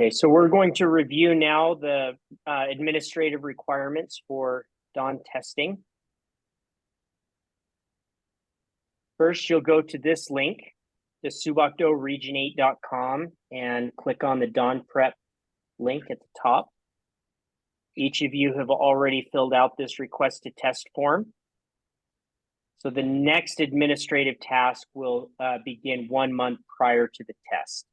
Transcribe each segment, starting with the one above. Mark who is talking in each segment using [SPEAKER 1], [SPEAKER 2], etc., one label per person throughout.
[SPEAKER 1] Okay, so we're going to review now the administrative requirements for Chodon testing. First, you'll go to this link, the subakdoregion8.com, and click on the Chodon Prep link at the top. Each of you have already filled out this request to test form. So the next administrative task will begin 1 month prior to the test.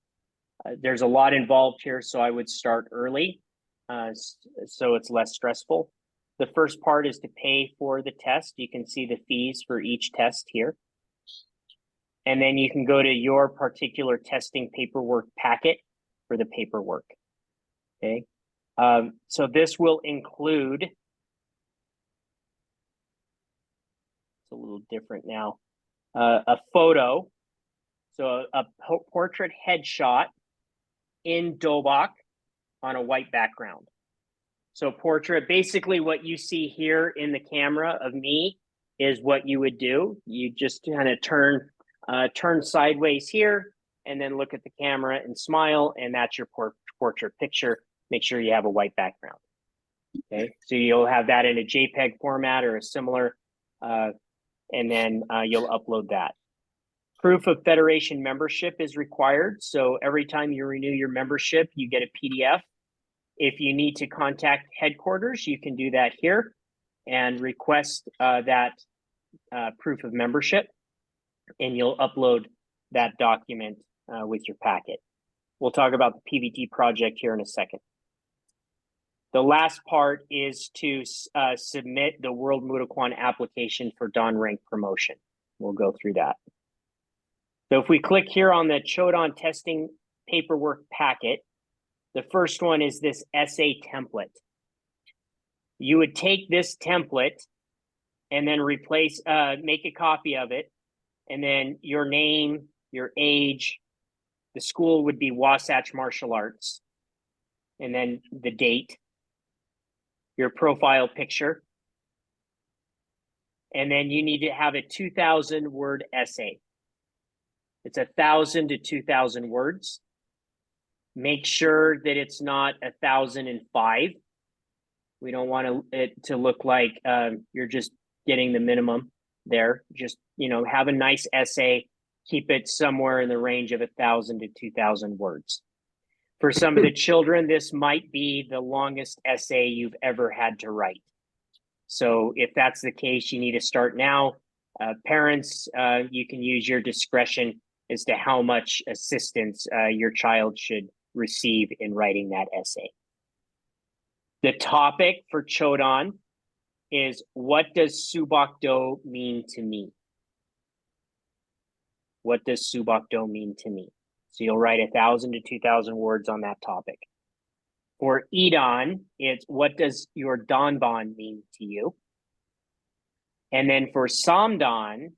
[SPEAKER 1] There's a lot involved here, so I would start early so it's less stressful. The first part is to pay for the test. You can see the fees for each test here. And then you can go to your particular testing paperwork packet for the paperwork. Okay. So this will include, it's a little different now, a photo, so a portrait headshot in Dobok on a white background. So portrait, basically what you see here in the camera of me is what you would do. You just kind of turn sideways here and then look at the camera and smile, and that's your portrait picture. Make sure you have a white background. Okay, so you'll have that in a JPEG format or a similar, and then you'll upload that. Proof of Federation membership is required. So every time you renew your membership, you get a PDF. If you need to contact headquarters, you can do that here and request that proof of membership, and you'll upload that document with your packet. We'll talk about the PVT project here in a second. The last part is to submit the World Muto application for Chodon rank promotion. We'll go through that. So if we click here on the Chodon testing paperwork packet, the first one is this essay template. You would take this template and then make a copy of it, and then your name, your age, the school would be Wasatch Martial Arts, and then the date, your profile picture, and then you need to have a 2,000 word essay. It's 1,000 to 2,000 words. Make sure that it's not 1,005. We don't want it to look like you're just getting the minimum there. Just, have a nice essay. Keep it somewhere in the range of 1,000 to 2,000 words. For some of the children, this might be the longest essay you've ever had to write. So if that's the case, you need to start now. Parents, you can use your discretion as to how much assistance your child should receive in writing that essay. The topic for Chodon is, what does Subakdo mean to me? What does Subakdo mean to me? So you'll write 1,000 to 2,000 words on that topic. For Idon, it's, what does your Donbon mean to you? And then for Samdon,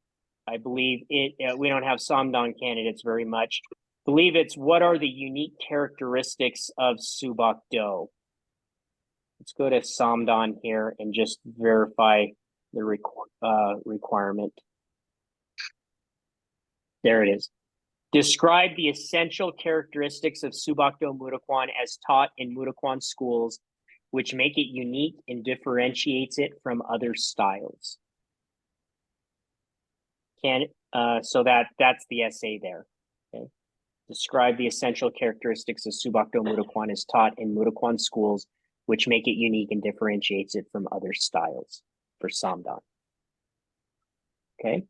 [SPEAKER 1] I believe we don't have Samdon candidates very much. I believe it's, what are the unique characteristics of Subakdo? Let's go to Samdon here and just verify the requirement. There it is. Describe the essential characteristics of Subakdo Muto as taught in Muto schools, which make it unique and differentiates it from other styles. So that's the essay there. Okay. Describe the essential characteristics of Subakdo Muto as taught in Muto schools, which make it unique and differentiates it from other styles for Samdon. Okay.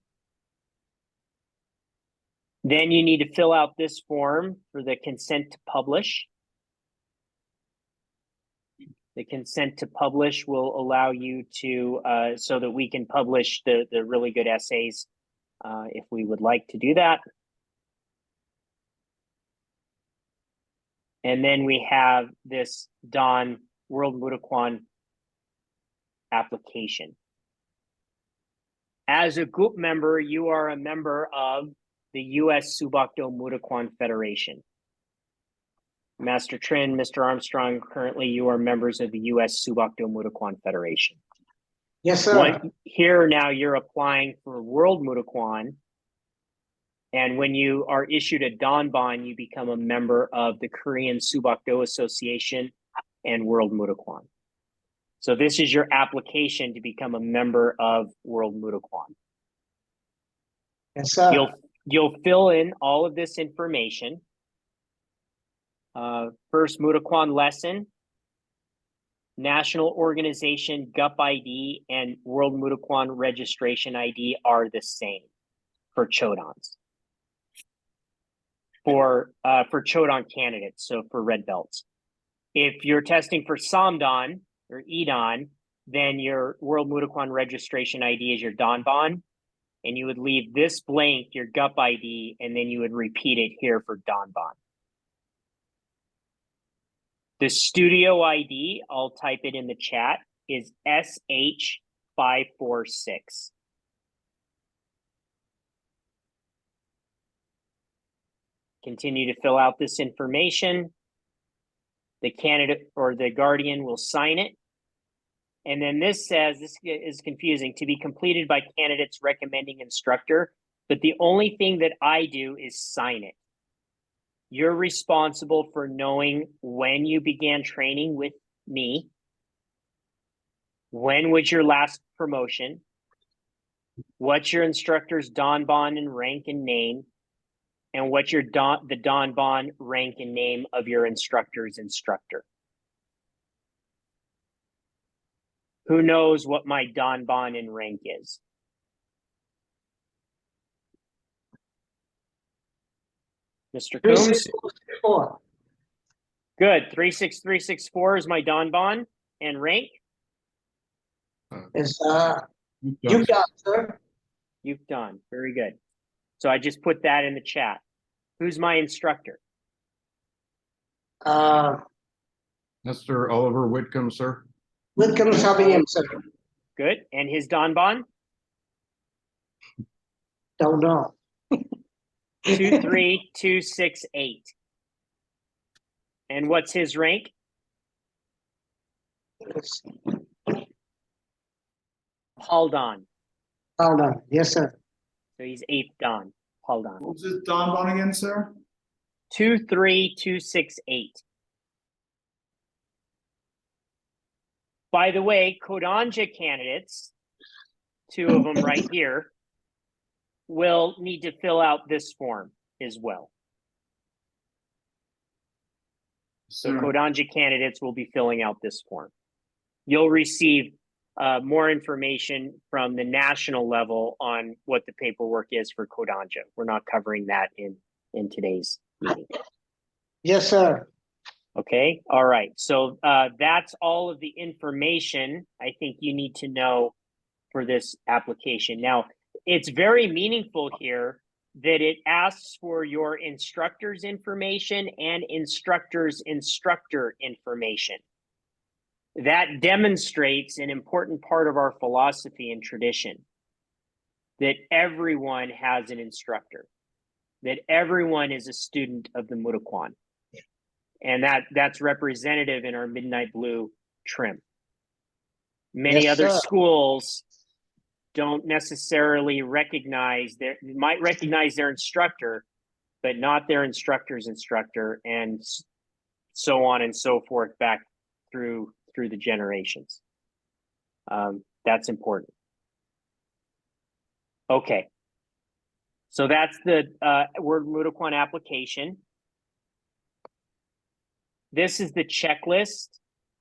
[SPEAKER 1] Then you need to fill out this form for the consent to publish. The consent to publish will allow you to, so that we can publish the really good essays if we would like to do that. And then we have this Chodon World Muto application. As a group member, you are a member of the U.S. Subakdo Muto Federation. Master Trin, Mr. Armstrong, currently you are members of the U.S. Subakdo Muto Federation.
[SPEAKER 2] Yes, sir.
[SPEAKER 1] Here now you're applying for World Muto. And when you are issued a Danban, you become a member of the Korean Subakdo Association and World Mutoquan. So this is your application to become a member of World Mutoquan.
[SPEAKER 2] Yes, sir.
[SPEAKER 1] You'll fill in all of this information. First Mutoquan lesson, national organization GUP ID and World Mutoquan registration ID are the same for Chodons. For Chodon candidates, so for red belts. If you're testing for Samdan or Edan, then your World Mutoquan registration ID is your Danban, and you would leave this blank, your GUP ID, and then you would repeat it here for Danban. The studio ID, I'll type it in the chat, is SH546. Continue to fill out this information. The candidate or the guardian will sign it. And then this says, this is confusing, to be completed by candidate's recommending instructor. But the only thing that I do is sign it. You're responsible for knowing when you began training with me. When was your last promotion? What's your instructor's Danban and rank and name? And what's your the Danban rank and name of your instructor's instructor? Who knows what my Danban and rank is? Mr. Coombs?
[SPEAKER 2] 36364.
[SPEAKER 1] Good. 36364 is my Danban and rank?
[SPEAKER 2] Is you've got, sir.
[SPEAKER 1] You've done. Very good. So I just put that in the chat. Who's my instructor?
[SPEAKER 2] Mr.
[SPEAKER 3] Oliver Whitcomb, sir.
[SPEAKER 2] Whitcomb Sabiam, sir.
[SPEAKER 1] Good. And his Danban?
[SPEAKER 2] Don't know.
[SPEAKER 1] 23268. And what's his rank? Haldan.
[SPEAKER 2] Hold on. Yes, sir.
[SPEAKER 1] So he's 8th Dan. Haldan.
[SPEAKER 4] What was his Danban again, sir?
[SPEAKER 1] 23268. By the way, Kodanja candidates, 2 of them right here, will need to fill out this form as well. So Kodanja candidates will be filling out this form. You'll receive more information from the national level on what the paperwork is for Kodanja. We're not covering that in today's meeting.
[SPEAKER 2] Yes, sir.
[SPEAKER 1] Okay, all right. So that's all of the information I think you need to know for this application. Now, it's very meaningful here that it asks for your instructor's information and instructor's instructor information. That demonstrates an important part of our philosophy and tradition, that everyone has an instructor, that everyone is a student of the Mutoquan. And that's representative in our midnight blue trim. Many
[SPEAKER 2] Yes,
[SPEAKER 1] other
[SPEAKER 2] sir.
[SPEAKER 1] schools don't necessarily recognize might recognize their instructor, but not their instructor's instructor, and so on and so forth back through the generations. That's important. Okay. So that's the Word Mutoquan application. This is the checklist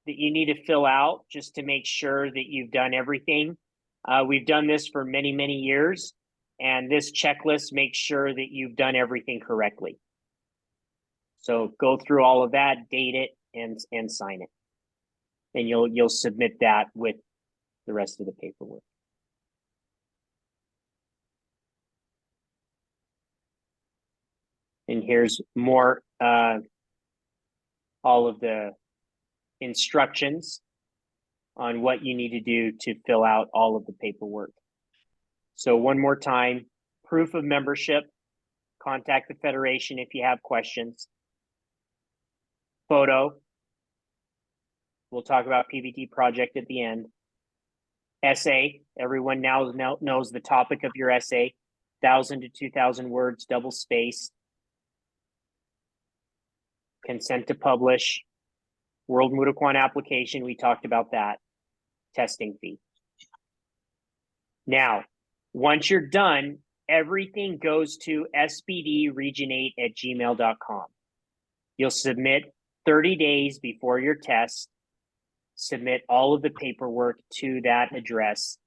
[SPEAKER 1] that you need to fill out just to make sure that you've done everything. We've done this for many, many years, and this checklist makes sure that you've done everything correctly. So go through all of that, date it, and sign it. And you'll submit that with the rest of the paperwork. And here's more all of the instructions on what you need to do to fill out all of the paperwork. So one more time, proof of membership, contact the Federation if you have questions. Photo, we'll talk about PVT Project at the end. Essay, everyone now knows the topic of your essay. 1,000 to 2,000 words, double spaced. Consent to publish. World Muto Quan application, we talked about that. Testing fee. Now, once you're done, everything goes to sbdregion8@gmail.com. You'll submit 30 days before your test, submit all of the paperwork to that address,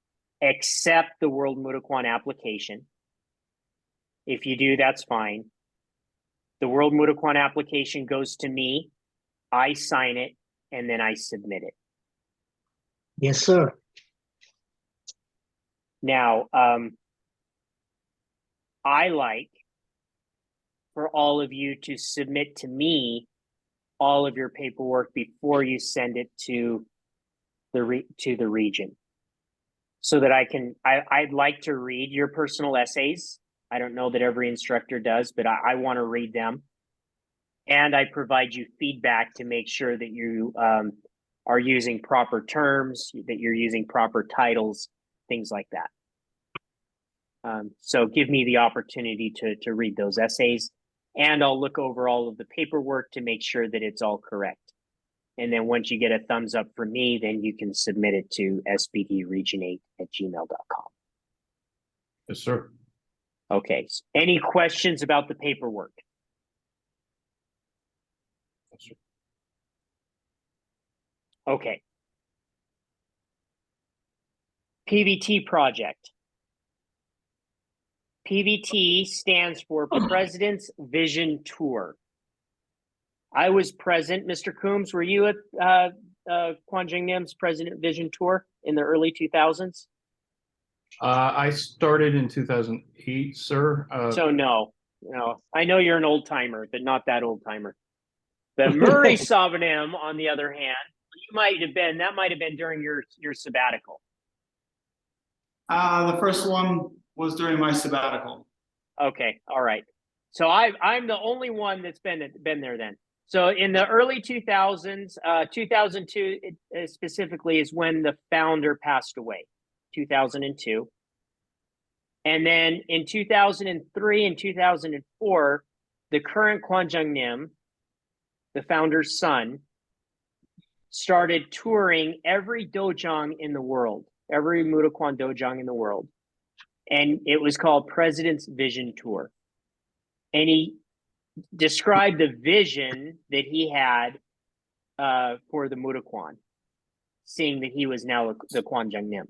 [SPEAKER 1] except the World Muto Quan application. If you do, that's fine. The World Muto Quan application goes to me, I sign it, and then I submit it.
[SPEAKER 2] Yes, sir.
[SPEAKER 1] Now, I like for all of you to submit to me all of your paperwork before you send it to the region, so that I'd like to read your personal essays. I don't know that every instructor does, but I want to read them, and I provide you feedback to make sure that you are using proper terms, that you're using proper titles, things like that. So give me the opportunity to read those essays, and I'll look over all of the paperwork to make sure that it's all correct. And then once you get a thumbs up from me, then you can submit it to sbdregion8@gmail.com.
[SPEAKER 3] Yes, sir.
[SPEAKER 1] Okay. Any questions about the paperwork?
[SPEAKER 3] Yes, sir.
[SPEAKER 1] Okay. PVT Project. PVT stands for President's Vision Tour. I was present. Mr. Coombs, were you at Quan Nim's President Vision Tour in the early 2000s?
[SPEAKER 3] I started in 2008, sir.
[SPEAKER 1] So no. I know you're an old timer, but not that old timer. The Murray Savanim, on the other hand, that might have been during your sabbatical.
[SPEAKER 4] The first one was during my sabbatical.
[SPEAKER 1] Okay, all right. So I'm the only one that's been there then. So in the early 2000s, 2002 specifically is when the founder passed away, 2002. And then in 2003 and 2004, the current Quan Nim, the founder's son, started touring every dojang in the world, every Muto Quan dojang in the world. And it was called President's Vision Tour. And he described the vision that he had for the Muto Quan, seeing that he was now the Quan Nim.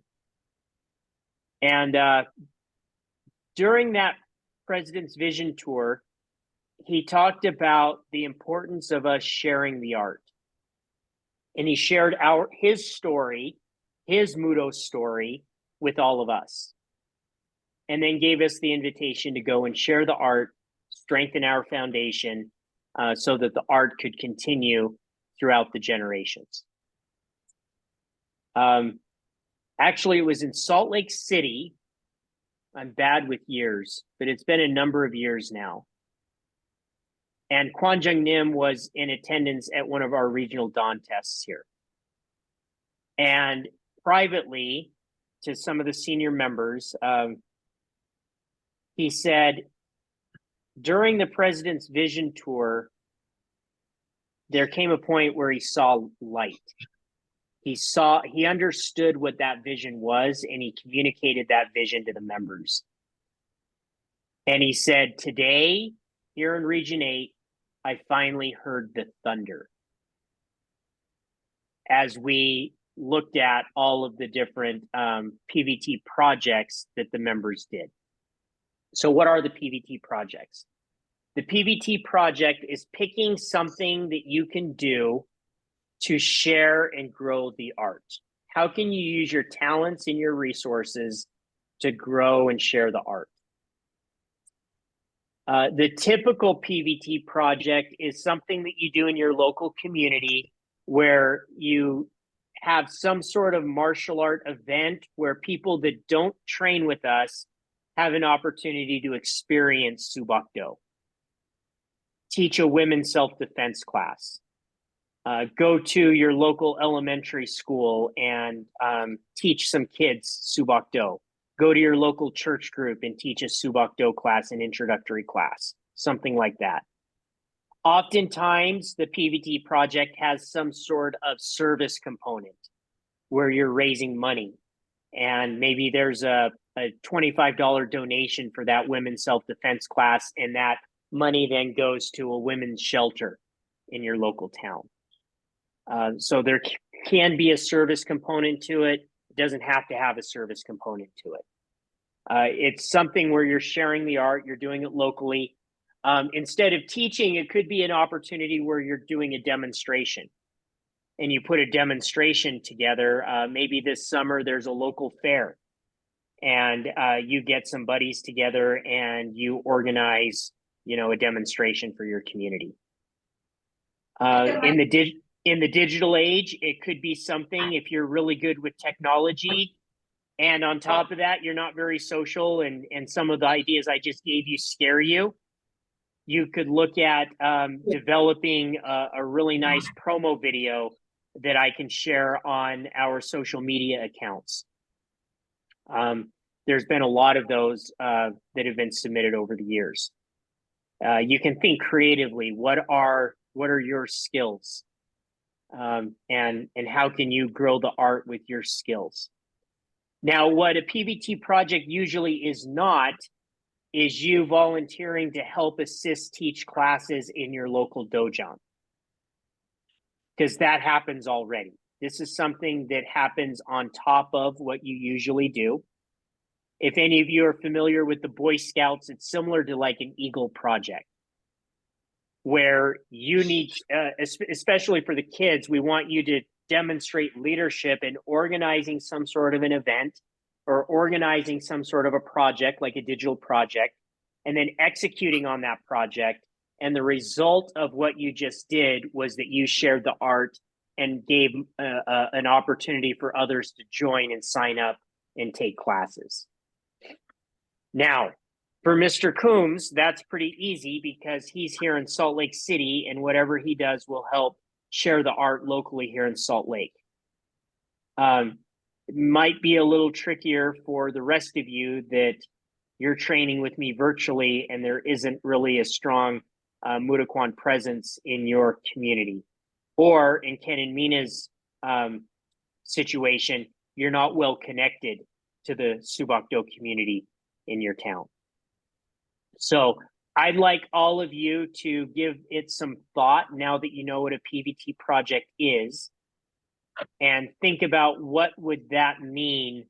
[SPEAKER 1] And during that President's Vision Tour, he talked about the importance of us sharing the art. And he shared his story, his Muto story, with all of us. And then gave us the invitation to go and share the art, strengthen our foundation, so that the art could continue throughout the generations. Actually, it was in Salt Lake City. I'm bad with years, but it's been a number of years now. And Quan Nim was in attendance at one of our regional dawn tests here. And privately, to some of the senior members, he said, during the President's Vision Tour, there came a point where he saw light. He understood what that vision was, and he communicated that vision to the members. And he said, today, here in Region 8, I finally heard the thunder. As we looked at all of the different PVT projects that the members did. So what are the PVT projects? The PVT project is picking something that you can do to share and grow the art. How can you use your talents and your resources to grow and share the art? The typical PVT project is something that you do in your local community where you have some sort of martial art event where people that don't train with us have an opportunity to experience Subakdo. Teach a women's self-defense class. Go to your local elementary school and teach some kids Subakdo. go to your local church group and teach a Subak Do class, an introductory class, something like that. Oftentimes, the PVT project has some sort of service component where you're raising money, and maybe there's a $25 donation for that women's self-defense class, and that money then goes to a women's shelter in your local town. So there can be a service component to it. It doesn't have to have a service component to it. It's something where you're sharing the art, you're doing it locally. Instead of teaching, it could be an opportunity where you're doing a demonstration, and you put a demonstration together. Maybe this summer there's a local fair, and you get some buddies together and you organize, a demonstration for your community. In the digital age, it could be something, if you're really good with technology, and on top of that, you're not very social, and some of the ideas I just gave you scare you. You could look at developing a really nice promo video that I can share on our social media accounts. There's been a lot of those that have been submitted over the years. You can think creatively. What are your skills? And how can you grow the art with your skills? Now, what a PVT project usually is not is you volunteering to help assist teach classes in your local dojo, because that happens already. This is something that happens on top of what you usually do. If any of you are familiar with the Boy Scouts, it's similar to like an Eagle project, where you need, especially for the kids, we want you to demonstrate leadership in organizing some sort of an event or organizing some sort of a project, like a digital project, and then executing on that project. And the result of what you just did was that you shared the art and gave an opportunity for others to join and sign up and take classes. Now, for Mr. Coombs, that's pretty easy because he's here in Salt Lake City, and whatever he does will help share the art locally here in Salt Lake. It might be a little trickier for the rest of you that you're training with me virtually and there isn't really a strong Muto Quan presence in your community. Or in Ken and Mina's situation, you're not well connected to the Subak Do community in your town. So I'd like all of you to give it some thought now that you know what a PVT project is, and think about what would that mean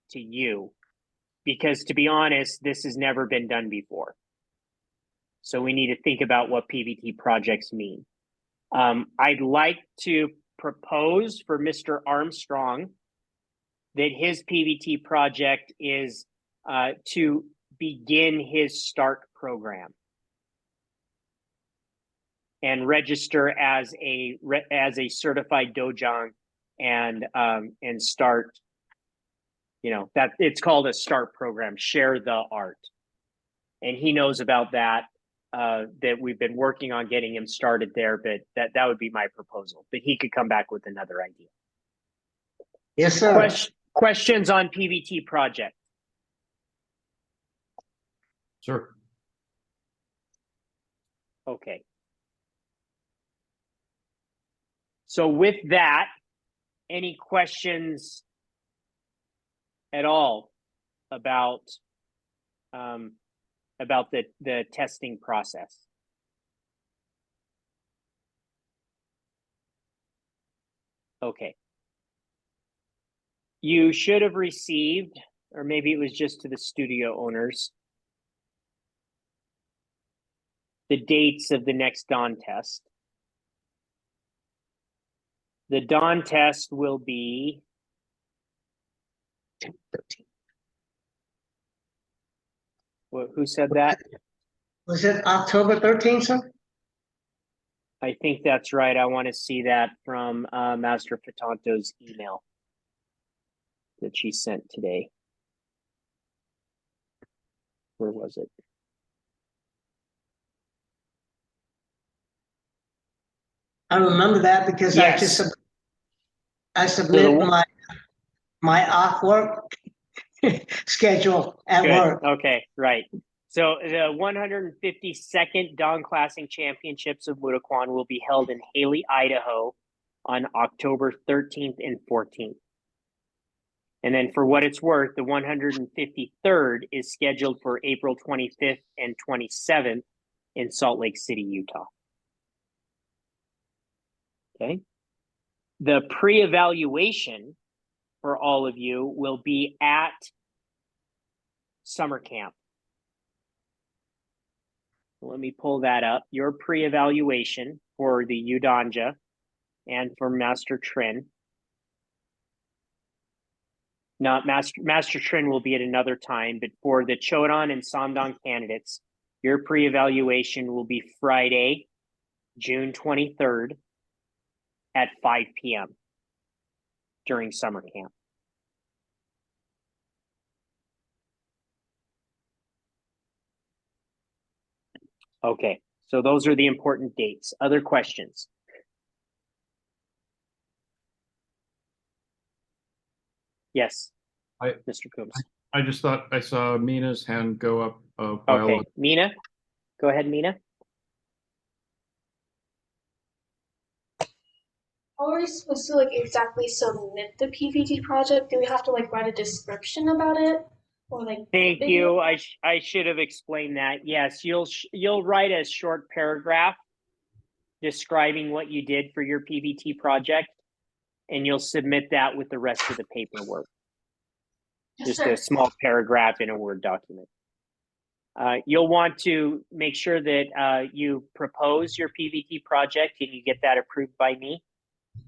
[SPEAKER 1] to you. Because to be honest, this has never been done before. So we need to think about what PVT projects mean. I'd like to propose for Mr. Armstrong that his PVT project is to begin his START program and register as a certified dojang and start, that it's called a START program, share the art. And he knows about that, that we've been working on getting him started there, but that would be my proposal. But he could come back with another idea.
[SPEAKER 2] Yes, sir.
[SPEAKER 1] Questions on PVT project?
[SPEAKER 3] Sir.
[SPEAKER 1] Okay. So with that, any questions at all about the testing process? Okay. You should have received, or maybe it was just to the studio owners, the dates of the next dawn test. The dawn test will be
[SPEAKER 2] 13.
[SPEAKER 1] Who said that?
[SPEAKER 2] Was it October 13th, sir?
[SPEAKER 1] I think that's right. I want to see that from Master Fatanto's email that she sent today. Where was it?
[SPEAKER 2] I remember that because
[SPEAKER 1] Yes.
[SPEAKER 2] I submitted my artwork schedule at
[SPEAKER 1] Good.
[SPEAKER 2] work.
[SPEAKER 1] Okay, right. So the 152nd Don Classing Championships of Muto Quan will be held in Haley, Idaho on October 13th and 14th. And then for what it's worth, the 153rd is scheduled for April 25th and 27th in Salt Lake City, Utah. Okay. The pre-evaluation for all of you will be at summer camp. Let me pull that up. Your pre-evaluation for the Udanja and for Master Trin. Not Master Trin will be at another time, but for the Chodon and Samdang candidates, your pre-evaluation will be Friday, June 23rd at 5 p.m. during summer camp. Okay, so those are the important dates. Other questions? Yes, Mr. Coombs.
[SPEAKER 3] I just thought I saw Mina's hand go up a while
[SPEAKER 1] Okay,
[SPEAKER 3] ago.
[SPEAKER 1] Mina, go ahead, Mina.
[SPEAKER 5] How are we supposed to like exactly submit the PVT project? Do we have to like write a description about it, or like?
[SPEAKER 1] Thank
[SPEAKER 5] video?
[SPEAKER 1] you. I should have explained that. Yes, you'll write a short paragraph describing what you did for your PVT project, and you'll submit that with the rest of the paperwork.
[SPEAKER 5] Yes,
[SPEAKER 1] Just
[SPEAKER 5] sir.
[SPEAKER 1] a small paragraph in a Word document. You'll want to make sure that you propose your PVT project and you get that approved by me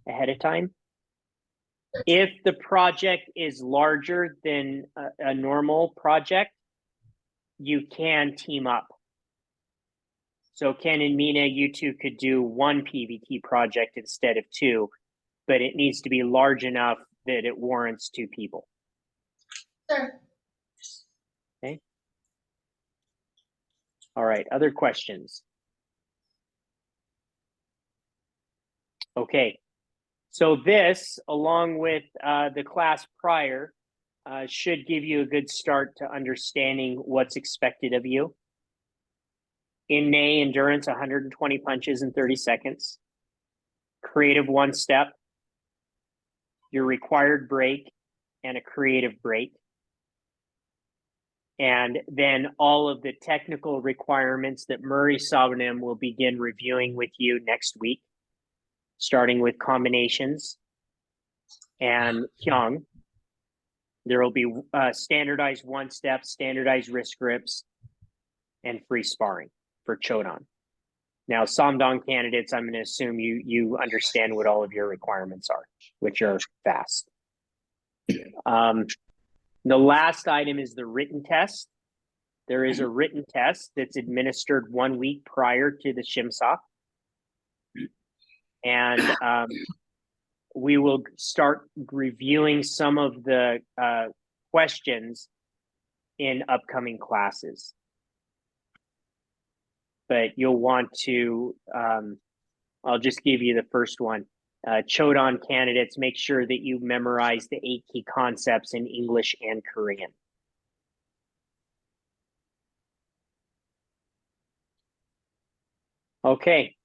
[SPEAKER 1] ahead of time. If the project is larger than a normal project, you can team up. So Ken and Mina, you two could do one PVT project instead of two, but it needs to be large enough that it warrants two people.
[SPEAKER 5] Sir.
[SPEAKER 1] Okay. All right, other questions? Okay, so this, along with the class prior, should give you a good start to understanding what's expected of you. In May, endurance, 120 punches in 30 seconds. Creative one step. Your required break and a creative break. And then all of the technical requirements that Murray Sabanim will begin reviewing with you next week, starting with combinations and Hyung. There will be standardized one step, standardized wrist grips, and free sparring for Chodon. Now, Samdang candidates, I'm going to assume you understand what all of your requirements are, which are fast. The last item is the written test. There is a written test that's administered 1 week prior to the Shimsa. And we will start reviewing some of the questions in upcoming classes. But you'll want to, I'll just give you the first one. Chodon candidates, make sure that you memorize the 8 key concepts in English and Korean. Okay,